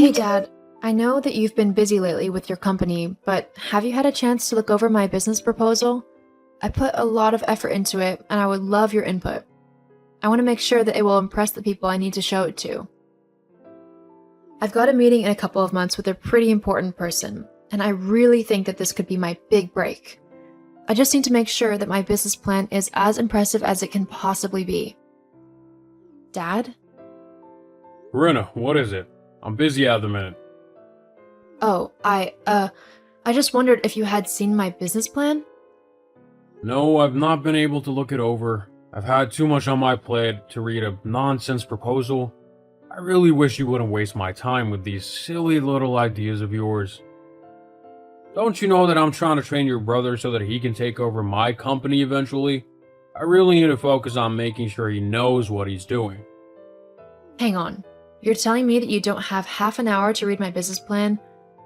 Hey Dad, I know that you've been busy lately with your company, but have you had a chance to look over my business proposal? I put a lot of effort into it, and I would love your input. I want to make sure that it will impress the people I need to show it to. I've got a meeting in a couple of months with a pretty important person, and I really think that this could be my big break. I just need to make sure that my business plan is as impressive as it can possibly be. Dad? Corinna, what is it? I'm busy at the minute. Oh, I just wondered if you had seen my business plan? No, I've not been able to look it over. I've had too much on my plate to read a nonsense proposal. I really wish you wouldn't waste my time with these silly little ideas of yours. Don't you know that I'm trying to train your brother so that he can take over my company eventually? I really need to focus on making sure he knows what he's doing. Hang on. You're telling me that you don't have half an hour to read my business plan,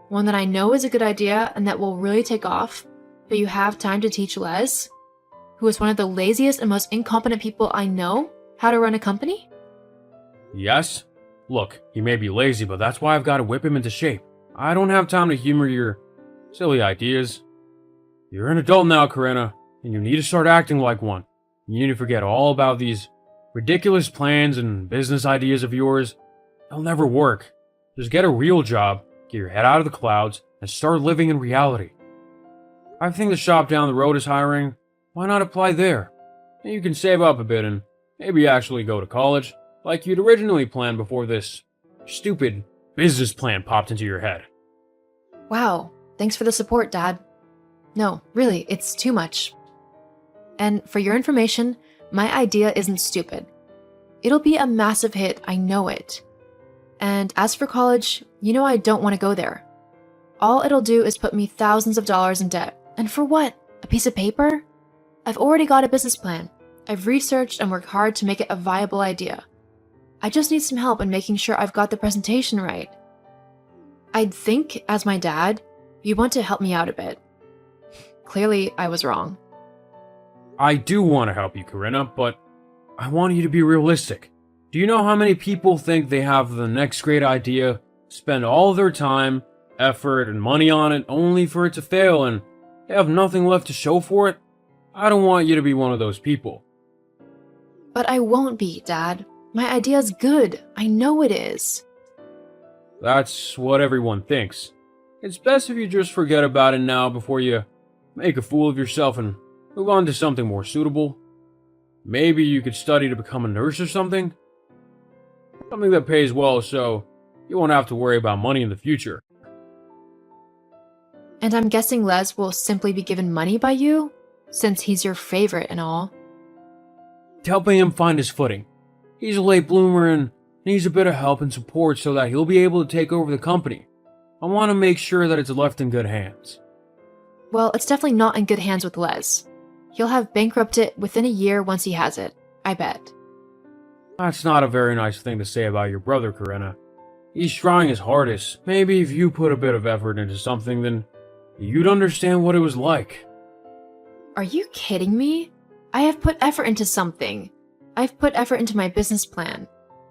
one that I know is a good idea and that will really take off, but you have time to teach Les, who is one of the laziest and most incompetent people I know, how to run a company? Yes? Look, he may be lazy, but that's why I've got to whip him into shape. I don't have time to humor your silly ideas. You're an adult now, Corinna, and you need to start acting like one. You need to forget all about these ridiculous plans and business ideas of yours. They'll never work. Just get a real job, get your head out of the clouds, and start living in reality. I think the shop down the road is hiring. Why not apply there? And you can save up a bit and maybe actually go to college, like you'd originally planned before this stupid business plan popped into your head. Wow, thanks for the support, Dad. No, really, it's too much. And for your information, my idea isn't stupid. It'll be a massive hit, I know it. And as for college, you know I don't want to go there. All it'll do is put me thousands of dollars in debt. And for what? A piece of paper? I've already got a business plan. I've researched and worked hard to make it a viable idea. I just need some help in making sure I've got the presentation right. I'd think, as my dad, you want to help me out a bit. Clearly, I was wrong. I do want to help you, Corinna, but I want you to be realistic. Do you know how many people think they have the next great idea, spend all their time, effort, and money on it only for it to fail and they have nothing left to show for it? I don't want you to be one of those people. But I won't be, Dad. My idea's good. I know it is. That's what everyone thinks. It's best if you just forget about it now before you make a fool of yourself and move on to something more suitable. Maybe you could study to become a nurse or something? Something that pays well so you won't have to worry about money in the future. And I'm guessing Les will simply be given money by you, since he's your favorite and all. Helping him find his footing. He's a late bloomer and needs a bit of help and support so that he'll be able to take over the company. I want to make sure that it's left in good hands. Well, it's definitely not in good hands with Les. He'll have bankrupted within a year once he has it, I bet. That's not a very nice thing to say about your brother, Corinna. He's trying his hardest. Maybe if you put a bit of effort into something, then you'd understand what it was like. Are you kidding me? I have put effort into something. I've put effort into my business plan.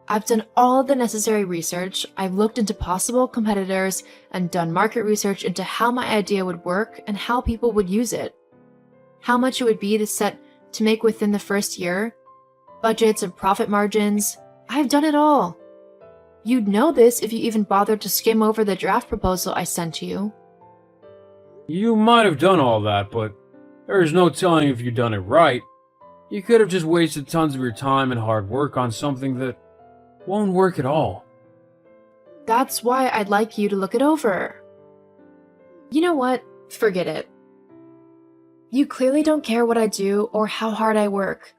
I've done all of the necessary research. I've looked into possible competitors and done market research into how my idea would work and how people would use it. How much it would be to make within the first year. Budgets and profit margins. I've done it all. You'd know this if you even bothered to skim over the draft proposal I sent you. You might have done all that, but there's no telling if you'd done it right. You could have just wasted tons of your time and hard work on something that won't work at all. That's why I'd like you to look it over. You know what? Forget it. You clearly don't care what I do or how hard I work.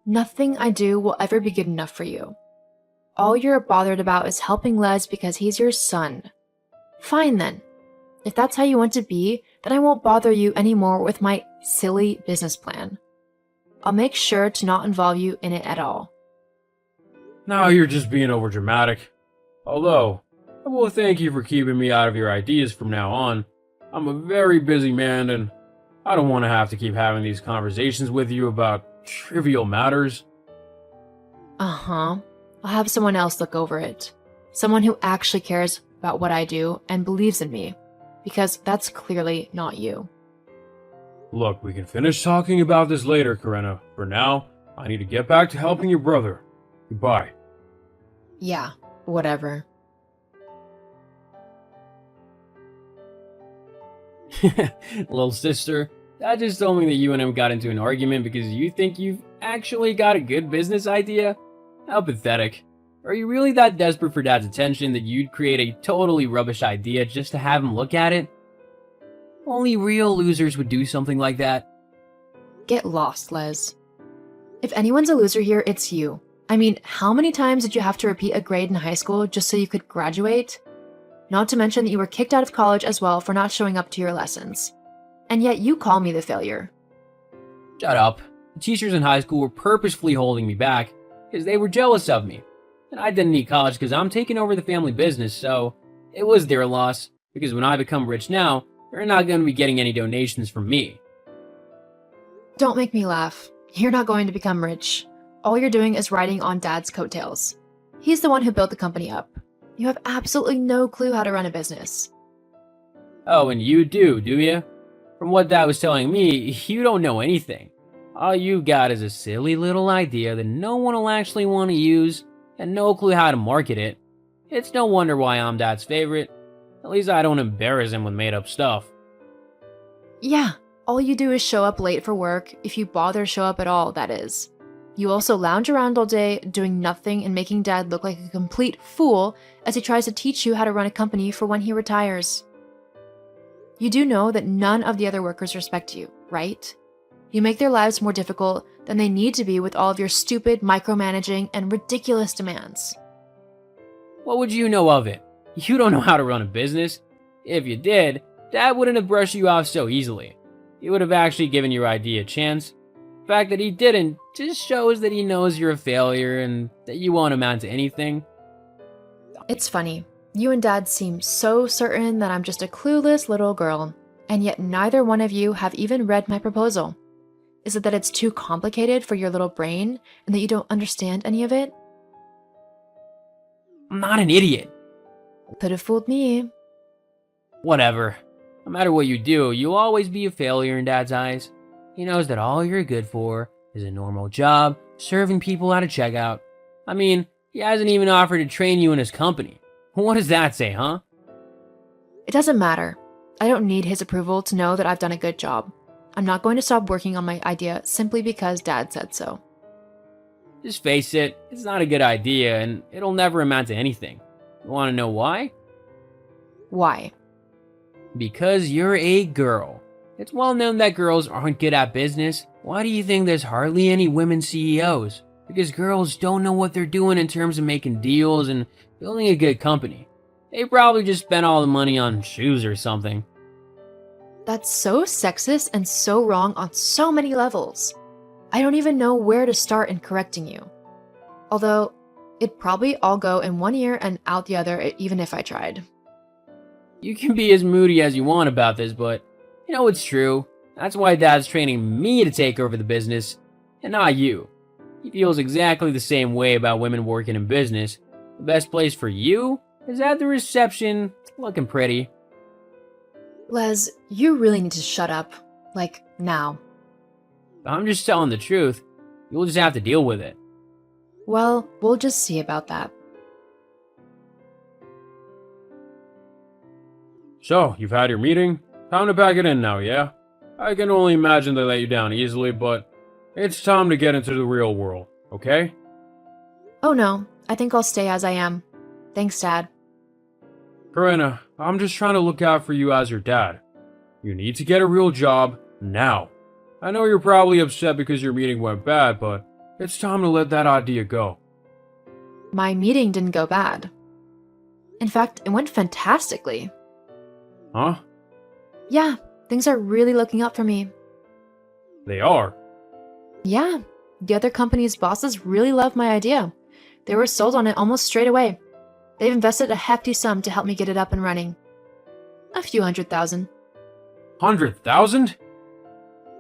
Nothing I do will ever be good enough for you. All you're bothered about is helping Les because he's your son. Fine then. If that's how you want to be, then I won't bother you anymore with my silly business plan. I'll make sure to not involve you in it at all. Now you're just being overdramatic. Although, I will thank you for keeping me out of your ideas from now on. I'm a very busy man and I don't want to have to keep having these conversations with you about trivial matters. Uh-huh. I'll have someone else look over it. Someone who actually cares about what I do and believes in me, because that's clearly not you. Look, we can finish talking about this later, Karena. For now, I need to get back to helping your brother. Goodbye. Yeah, whatever. Little sister, Dad just told me that you and him got into an argument because you think you've actually got a good business idea? How pathetic. Are you really that desperate for Dad's attention that you'd create a totally rubbish idea just to have him look at it? Only real losers would do something like that. Get lost, Les. If anyone's a loser here, it's you. I mean, how many times did you have to repeat a grade in high school just so you could graduate? Not to mention that you were kicked out of college as well for not showing up to your lessons. And yet you call me the failure. Shut up. The teachers in high school were purposefully holding me back because they were jealous of me. And I didn't need college because I'm taking over the family business, so it was their loss, because when I become rich now, they're not going to be getting any donations from me. Don't make me laugh. You're not going to become rich. All you're doing is riding on Dad's coattails. He's the one who built the company up. You have absolutely no clue how to run a business. Oh, and you do you? From what Dad was telling me, you don't know anything. All you got is a silly little idea that no one will actually want to use, and no clue how to market it. It's no wonder why I'm Dad's favorite. At least I don't embarrass him with made-up stuff. Yeah, all you do is show up late for work, if you bother to show up at all, that is. You also lounge around all day, doing nothing and making Dad look like a complete fool as he tries to teach you how to run a company for when he retires. You do know that none of the other workers respect you, right? You make their lives more difficult than they need to be with all of your stupid micromanaging and ridiculous demands. What would you know of it? You don't know how to run a business. If you did, Dad wouldn't have brushed you off so easily. He would have actually given your idea a chance. The fact that he didn't just shows that he knows you're a failure and that you won't amount to anything. It's funny. You and Dad seem so certain that I'm just a clueless little girl, and yet neither one of you have even read my proposal. Is it that it's too complicated for your little brain and that you don't understand any of it? I'm not an idiot. Could have fooled me. Whatever. No matter what you do, you'll always be a failure in Dad's eyes. He knows that all you're good for is a normal job, serving people at a checkout. I mean, he hasn't even offered to train you in his company. What does that say, huh? It doesn't matter. I don't need his approval to know that I've done a good job. I'm not going to stop working on my idea simply because Dad said so. Just face it, it's not a good idea and it'll never amount to anything. You want to know why? Why? Because you're a girl. It's well known that girls aren't good at business. Why do you think there's hardly any women CEOs? Because girls don't know what they're doing in terms of making deals and building a good company. They probably just spent all the money on shoes or something. That's so sexist and so wrong on so many levels. I don't even know where to start in correcting you. Although, it'd probably all go in one ear and out the other even if I tried. You can be as moody as you want about this, but you know it's true. That's why Dad's training me to take over the business, and not you. He feels exactly the same way about women working in business. The best place for you is at the reception, looking pretty. Les, you really need to shut up. Like, now. I'm just telling the truth. You'll just have to deal with it. Well, we'll just see about that. So, you've had your meeting? Time to pack it in now, yeah? I can only imagine they let you down easily, but it's time to get into the real world, okay? Oh no, I think I'll stay as I am. Thanks, Dad. Karena, I'm just trying to look out for you as your dad. You need to get a real job now. I know you're probably upset because your meeting went bad, but it's time to let that idea go. My meeting didn't go bad. In fact, it went fantastically. Huh? Yeah, things are really looking up for me. They are. Yeah, the other company's bosses really love my idea. They were sold on it almost straight away. They've invested a hefty sum to help me get it up and running. A few $100,000. 100,000?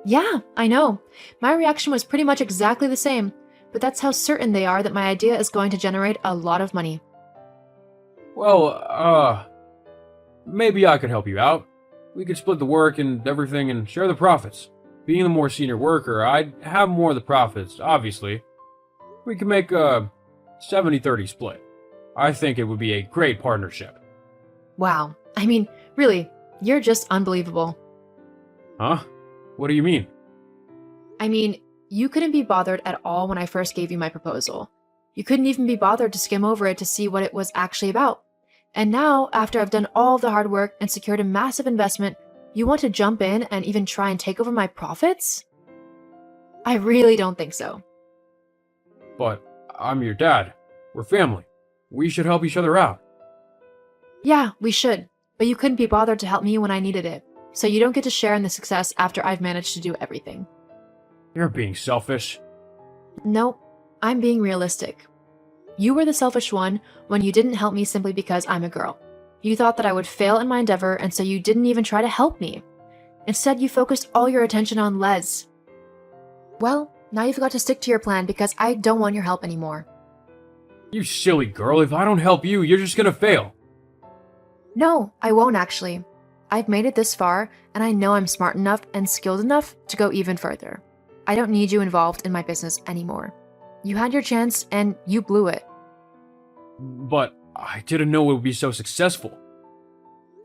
Yeah, I know. My reaction was pretty much exactly the same, but that's how certain they are that my idea is going to generate a lot of money. Well, maybe I could help you out. We could split the work and everything and share the profits. Being the more senior worker, I'd have more of the profits, obviously. We could make a 70-30 split. I think it would be a great partnership. Wow. I mean, really, you're just unbelievable. Huh? What do you mean? I mean, you couldn't be bothered at all when I first gave you my proposal. You couldn't even be bothered to skim over it to see what it was actually about. And now, after I've done all the hard work and secured a massive investment, you want to jump in and even try and take over my profits? I really don't think so. But I'm your dad. We're family. We should help each other out. Yeah, we should. But you couldn't be bothered to help me when I needed it. So you don't get to share in the success after I've managed to do everything. You're being selfish. Nope, I'm being realistic. You were the selfish one when you didn't help me simply because I'm a girl. You thought that I would fail in my endeavor, and so you didn't even try to help me. Instead, you focused all your attention on Les. Well, now you've got to stick to your plan because I don't want your help anymore. You silly girl, if I don't help you, you're just gonna fail. No, I won't actually. I've made it this far, and I know I'm smart enough and skilled enough to go even further. I don't need you involved in my business anymore. You had your chance, and you blew it. But I didn't know it would be so successful.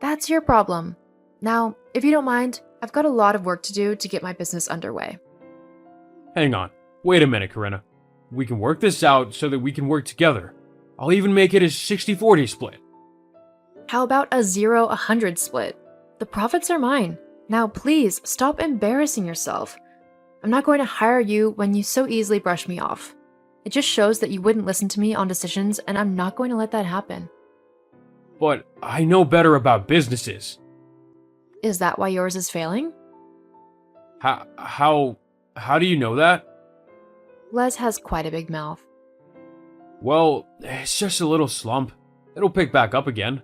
That's your problem. Now, if you don't mind, I've got a lot of work to do to get my business underway. Hang on. Wait a minute, Corinna. We can work this out so that we can work together. I'll even make it a 60-40 split. How about a 0-100 split? The profits are mine. Now please, stop embarrassing yourself. I'm not going to hire you when you so easily brush me off. It just shows that you wouldn't listen to me on decisions, and I'm not going to let that happen. But I know better about businesses. Is that why yours is failing? How do you know that? Les has quite a big mouth. Well, it's just a little slump. It'll pick back up again.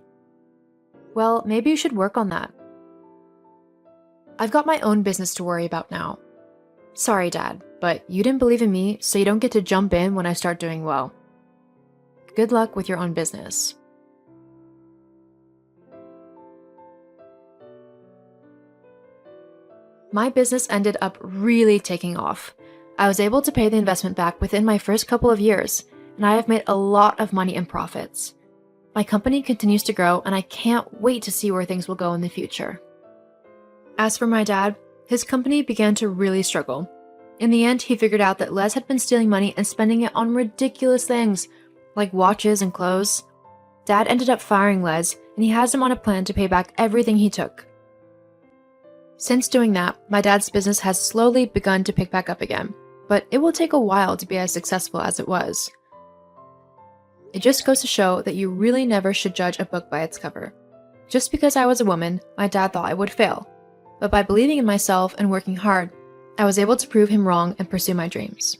Well, maybe you should work on that. I've got my own business to worry about now. Sorry, Dad, but you didn't believe in me, so you don't get to jump in when I start doing well. Good luck with your own business. My business ended up really taking off. I was able to pay the investment back within my first couple of years, and I have made a lot of money in profits. My company continues to grow, and I can't wait to see where things will go in the future. As for my dad, his company began to really struggle. In the end, he figured out that Les had been stealing money and spending it on ridiculous things, like watches and clothes. Dad ended up firing Les, and he has him on a plan to pay back everything he took. Since doing that, my dad's business has slowly begun to pick back up again, but it will take a while to be as successful as it was. It just goes to show that you really never should judge a book by its cover. Just because I was a woman, my dad thought I would fail, but by believing in myself and working hard, I was able to prove him wrong and pursue my dreams.